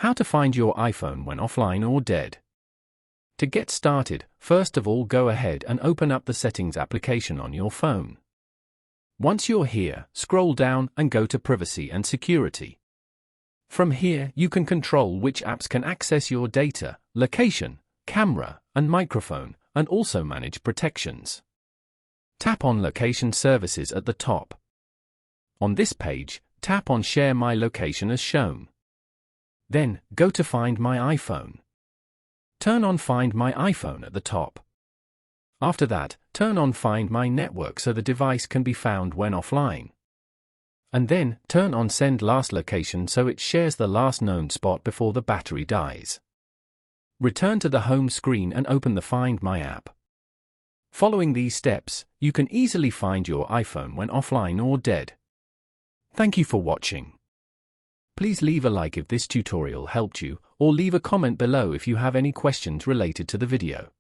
How to find your iPhone when offline or dead. To get started, first of all go ahead and open up the Settings application on your phone. Once you're here, scroll down and go to Privacy and Security. From here, you can control which apps can access your data, location, camera, and microphone, and also manage protections. Tap on Location Services at the top. On this page, tap on Share My Location as shown. Then, go to Find My iPhone. Turn on Find My iPhone at the top. After that, turn on Find My Network so the device can be found when offline. And then, turn on Send Last Location so it shares the last known spot before the battery dies. Return to the home screen and open the Find My app. Following these steps, you can easily find your iPhone when offline or dead. Thank you for watching. Please leave a like if this tutorial helped you, or leave a comment below if you have any questions related to the video.